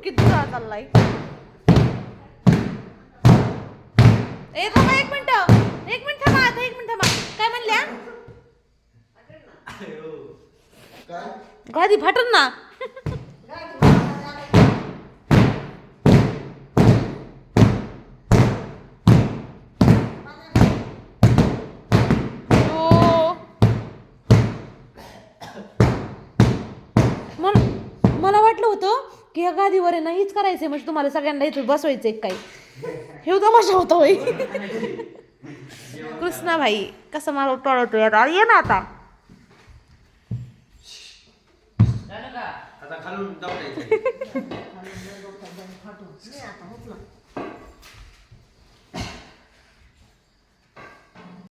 किती दुरा चाललाय. थांबा एक मिनिट थांबा आता 1 मिनिट थांबा. काय म्हणल्या गादी फाटन ना. मला वाटलं होतं की या गादीवर आहे ना हीच करायचंय म्हणजे तुम्हाला सगळ्यांना इथं बसवायचंय काही. हे तमाशा होता होय. कृष्णा भाई कसं मला टळतो यार. ये ना आता. आता खालून